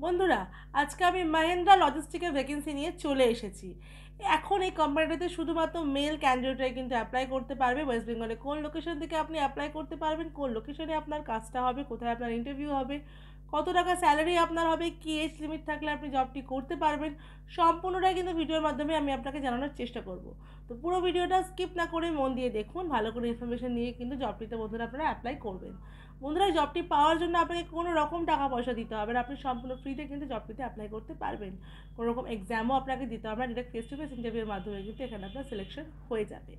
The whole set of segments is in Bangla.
বন্ধুরা, আজকে আমি মাহিন্দ্রা লজিস্টিকের ভ্যাকেন্সি নিয়ে চলে এসেছি। এখন এই কোম্পানিটাতে শুধুমাত্র মেল ক্যান্ডিডেটরাই কিন্তু অ্যাপ্লাই করতে পারবে। ওয়েস্ট বেঙ্গলে কোন লোকেশন থেকে আপনি অ্যাপ্লাই করতে পারবেন, কোন লোকেশনে আপনার কাজটা হবে, কোথায় আপনার ইন্টারভিউ হবে, কত টাকা স্যালারি আপনার হবে, কি এজ লিমিট থাকলে আপনি জবটি করতে পারবেন, সম্পূর্ণটাই কিন্তু ভিডিওর মাধ্যমে আমি আপনাকে জানানোর চেষ্টা করব। তো পুরো ভিডিওটা স্কিপ না করে মন দিয়ে দেখুন, ভালো করে ইনফরমেশন নিয়ে কিন্তু জবটিতে বন্ধুরা আপনারা অ্যাপ্লাই করবেন। বন্ধুরা, এই জবটি পাওয়ার জন্য আপনাকে কোনো রকম টাকা পয়সা দিতে হবে না, আপনি সম্পূর্ণ ফ্রিতে কিন্তু জবটিতে অ্যাপ্লাই করতে পারবেন। কোনো রকম এক্সামও আপনাকে দিতে হবে না, ডিরেক্ট ফেস টু ফেস ইন্টারভিউর মাধ্যমে কিন্তু এখানে আপনার সিলেকশন হয়ে যাবে।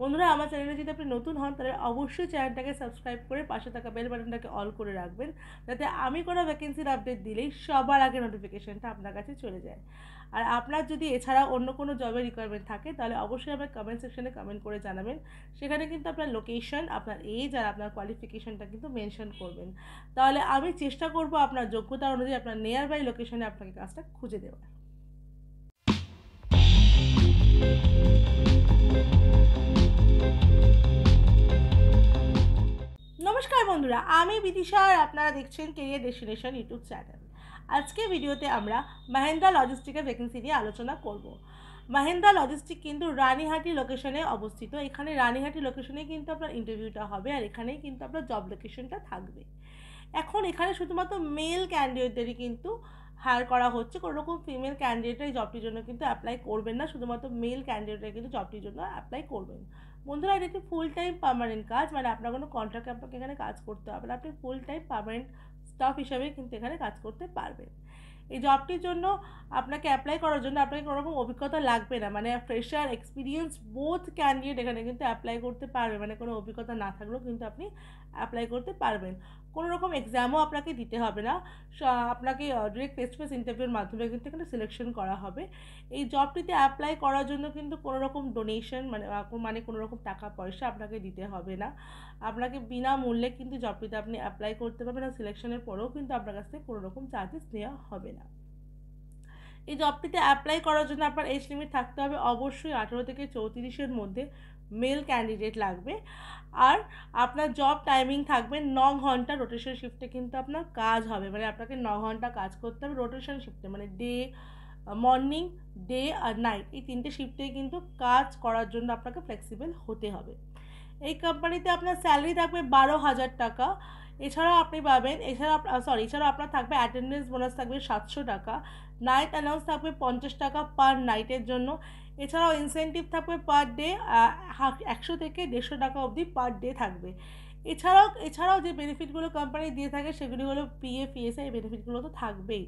বন্ধুরা, আমার চ্যানেলে যদি আপনি নতুন হন তাহলে অবশ্যই চ্যানেলটাকে সাবস্ক্রাইব করে পাশে থাকা বেল বাটনটাকে অল করে রাখবেন, যাতে আমি কোনো ভ্যাকেন্সির আপডেট দিলেই সবার আগে নোটিফিকেশনটা আপনার কাছে চলে যায়। আর আপনার যদি এছাড়া অন্য কোনো জবের রিকোয়ারমেন্ট থাকে তাহলে অবশ্যই আমার কমেন্ট সেকশনে কমেন্ট করে জানাবেন। সেখানে কিন্তু আপনার লোকেশন, আপনার এজ আর আপনার কোয়ালিফিকেশনটা কিন্তু মেনশন করবেন। তাহলে আমি চেষ্টা করব আপনার যোগ্যতা অনুযায়ী আপনার নিয়ার বাই লোকেশনে আপনাকে কাজটা খুঁজে দেওয়ার। নমস্কার বন্ধুরা, আমি বিদিশা আর আপনারা দেখছেন কেরিয়ার ডেস্টিনেশন ইউটিউব চ্যানেল। আজকে ভিডিওতে আমরা মাহিন্দ্রা লজিস্টিকের ভ্যাকেন্সি নিয়ে আলোচনা করব। মাহিন্দ্রা লজিস্টিক কিন্তু রানীহাটি লোকেশনে অবস্থিত। এখানে রানীহাটি লোকেশনে কিন্তু আপনার ইন্টারভিউটা হবে আর এখানেই কিন্তু আপনার জব লোকেশনটা থাকবে। এখন এখানে শুধুমাত্র মেল ক্যান্ডিডেটদেরই কিন্তু হায়ার করা হচ্ছে, কোনো রকম ফিমেল ক্যান্ডিডেটরা এই জবটির জন্য কিন্তু অ্যাপ্লাই করবেন না, শুধুমাত্র মেল ক্যান্ডিডেটরা কিন্তু জবটির জন্য অ্যাপ্লাই করবেন। বন্ধুরা, এটা একটি ফুল টাইম পার্মানেন্ট কাজ, মানে আপনার কোনো কন্ট্রাক্টে আপনাকে এখানে কাজ করতে হবে না, আপনি ফুল টাইম পার্মানেন্ট স্টাফ হিসাবে কিন্তু এখানে কাজ করতে পারবেন। এই জবটির জন্য আপনাকে অ্যাপ্লাই করার জন্য আপনাকে কোনো রকম অভিজ্ঞতা লাগবে না, মানে ফ্রেশার এক্সপিরিয়েন্স বোথ ক্যান্ডিডেট এখানে কিন্তু অ্যাপ্লাই করতে পারবে, মানে কোনো অভিজ্ঞতা না থাকলেও কিন্তু আপনি অ্যাপ্লাই করতে পারবেন। কোনো রকম এক্সামও আপনাকে দিতে হবে না, আপনাকে ডিরেক্ট ফেস টু ফেস ইন্টারভিউর মাধ্যমে কিন্তু এখানে সিলেকশন করা হবে। এই জবটিতে অ্যাপ্লাই করার জন্য কিন্তু কোনো রকম ডোনেশন মানে কোনো রকম টাকা পয়সা আপনাকে দিতে হবে না, আপনাকে বিনামূল্যে কিন্তু জবটিতে আপনি অ্যাপ্লাই করতে পারবেন আর সিলেকশনের পরেও কিন্তু আপনার কাছ থেকে কোনো রকম চার্জেস নেওয়া হবে না। এই জবটিতে অ্যাপ্লাই করার জন্য আপনার এজ লিমিট থাকতে হবে অবশ্যই 18 থেকে 34-এর মধ্যে মেল ক্যান্ডিডেট লাগবে। আর আপনার জব টাইমিং থাকবে 9 ঘন্টা, রোটেশন শিফটে কিন্তু আপনার কাজ হবে, মানে আপনাকে 9 ঘন্টা কাজ করতে হবে রোটেশন শিফটে, মানে ডে মর্নিং, ডে আর নাইট, এই তিনটে শিফটেই কিন্তু কাজ করার জন্য আপনাকে ফ্লেক্সিবল হতে হবে। এই কোম্পানিতে আপনার স্যালারি থাকবে 12,000 টাকা। এছাড়াও আপনি পাবেন, এছাড়াও আপনার থাকবে অ্যাটেন্ডেন্স বোনাস থাকবে 700 টাকা, নাইট অ্যালাউন্স থাকবে 50 টাকা পার নাইটের জন্য। এছাড়াও ইনসেন্টিভ থাকবে পার ডে 100 থেকে 150 টাকা অবধি পার ডে থাকবে। এছাড়াও যে বেনিফিটগুলো কোম্পানি দিয়ে থাকে সেগুলি হলো পিএফ, ইএসআই, এই বেনিফিটগুলো তো থাকবেই।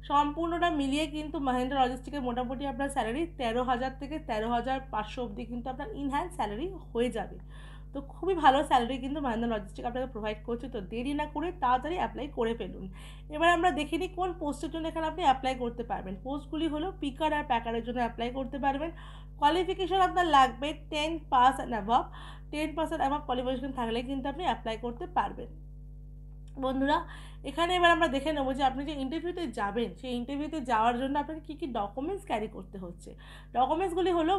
সম্পূর্ণটা মিলিয়ে কিন্তু মাহিন্দ্রা লজিস্টিকের মোটামুটি আপনার স্যালারি 13,000 থেকে 13,500 অবধি কিন্তু আপনার ইন হ্যান্ড স্যালারি হয়ে যাবে। তো খুবই ভালো স্যালারি কিন্তু মাহিন্দ্রা লজিস্টিক আপনাকে প্রোভাইড করছে। তো দেরি না করে তাড়াতাড়ি অ্যাপ্লাই করে ফেলুন। এবার আমরা দেখে নিই কোন পোস্টের জন্য এখানে আপনি অ্যাপ্লাই করতে পারবেন। পোস্টগুলি হলো পিকার আর প্যাকারের জন্য অ্যাপ্লাই করতে পারবেন। কোয়ালিফিকেশান আপনার লাগবে 10 পাস অ্যান্ড অ্যাভাব। 10% অ্যাভাব কোয়ালিফিকেশান থাকলে কিন্তু আপনি অ্যাপ্লাই করতে পারবেন। বন্ধুরা, এখানে এবার আমরা দেখে নেবো যে আপনি যে ইন্টারভিউতে যাবেন সেই ইন্টারভিউতে যাওয়ার জন্য আপনাকে কী কী ডকুমেন্টস ক্যারি করতে হচ্ছে। ডকুমেন্টসগুলি হলো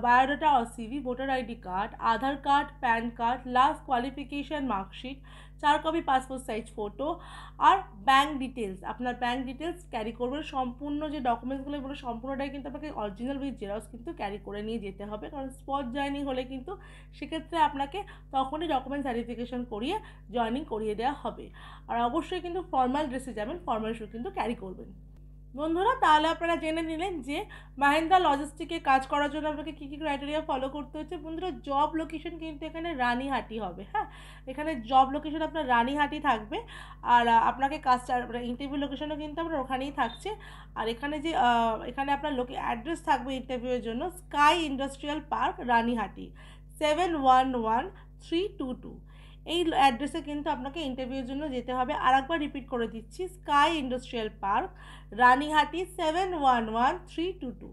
বায়োডাটা আর CV, voter ID card, Aadhaar card, PAN card, last qualification marksheet, 4 copy passport size photo আর ব্যাঙ্ক ডিটেলস। আপনার ব্যাঙ্ক ডিটেলস ক্যারি করবেন। সম্পূর্ণ যে ডকুমেন্টসগুলো এগুলো সম্পূর্ণটাই কিন্তু আপনাকে অরিজিনাল উইথ জেরক্স কিন্তু ক্যারি করে নিয়ে যেতে হবে, কারণ স্পট জয়নিং হলে কিন্তু সেক্ষেত্রে আপনাকে তখনই ডকুমেন্ট ভেরিফিকেশন করিয়ে জয়নিং করিয়ে দেওয়া হবে। আর অবশ্যই কিন্তু ফর্মাল ড্রেসে যাবেন, ফর্মাল শু কিন্তু ক্যারি করবেন। বন্ধুরা, তাহলে আপনারা জেনে নিলেন যে মাহিন্দ্রা লজিস্টিকে কাজ করার জন্য আপনাকে কী কী ক্রাইটেরিয়া ফলো করতে হচ্ছে। বন্ধুরা, জব লোকেশন কিন্তু এখানে রানীহাটি হবে। হ্যাঁ, এখানে জব লোকেশন আপনার রানীহাটি থাকবে। আর আপনাকে কাজটা ইন্টারভিউ লোকেশনও কিন্তু আপনার ওখানেই থাকছে। আর এখানে আপনার অ্যাড্রেস থাকবে ইন্টারভিউয়ের জন্য স্কাই ইন্ডাস্ট্রিয়াল পার্ক, রানীহাটি, 711322। এই অ্যাড্রেসে কিন্তু আপনাকে ইন্টারভিউর জন্য যেতে হবে। আর একবার রিপিট করে দিচ্ছি, স্কাই ইন্ডাস্ট্রিয়াল পার্ক, রানীহাটি, 711322।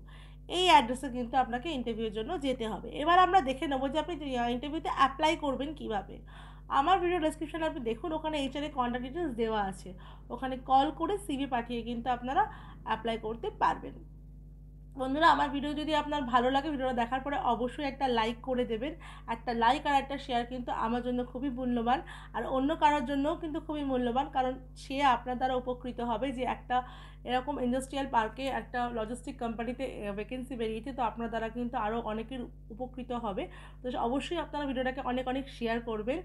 এই অ্যাড্রেসে কিন্তু আপনাকে ইন্টারভিউর জন্য যেতে হবে। এবার আমরা দেখে নেবো যে আপনি ইন্টারভিউতে অ্যাপ্লাই করবেন কীভাবে। আমার ভিডিও ডেসক্রিপশানে আপনি দেখুন, ওখানে এইচআর এর কন্ট্যাক্ট ডিটেলস দেওয়া আছে, ওখানে কল করে সিভি পাঠিয়ে কিন্তু আপনারা অ্যাপ্লাই করতে পারবেন। বন্ধুরা, আমার ভিডিও যদি আপনার ভালো লাগে, ভিডিওটা দেখার পরে অবশ্যই একটা লাইক করে দেবেন। একটা লাইক আর একটা শেয়ার কিন্তু আমার জন্য খুবই মূল্যবান, আর অন্য কারোর জন্যও কিন্তু খুবই মূল্যবান, কারণ সে আপনার দ্বারা উপকৃত হবে যে একটা এরকম ইন্ডাস্ট্রিয়াল পার্কে একটা লজিস্টিক কোম্পানিতে ভ্যাকেন্সি বেরিয়েছে, তো আপনার দ্বারা কিন্তু আরও অনেকের উপকৃত হবে। তো অবশ্যই আপনারা ভিডিওটাকে অনেক অনেক শেয়ার করবেন।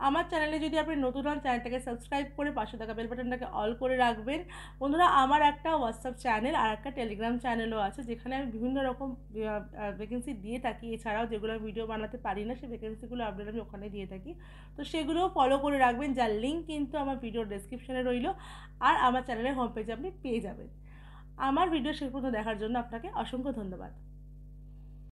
আমার চ্যানেলে যদি আপনি নতুন হন, চ্যানেলটাকে সাবস্ক্রাইব করে পাশে থাকা বেল বাটনটাকে অল করে রাখবেন। বন্ধুরা, আমার একটা হোয়াটসঅ্যাপ চ্যানেল আর একটা টেলিগ্রাম চ্যানেলও আছে, যেখানে আমি বিভিন্ন রকম ভ্যাকেন্সি দিয়ে থাকি। এছাড়াও যেগুলো ভিডিও বানাতে পারি না, সেই ভ্যাকেন্সিগুলো আপডেট আমি ওখানে দিয়ে থাকি। তো সেগুলোও ফলো করে রাখবেন, যার লিঙ্ক কিন্তু আমার ভিডিওর ডেসক্রিপশনে রইল, আর আমার চ্যানেলের হোম পেজে আপনি পেয়ে যাবেন। আমার ভিডিও শেষ পর্যন্ত দেখার জন্য আপনাকে অসংখ্য ধন্যবাদ।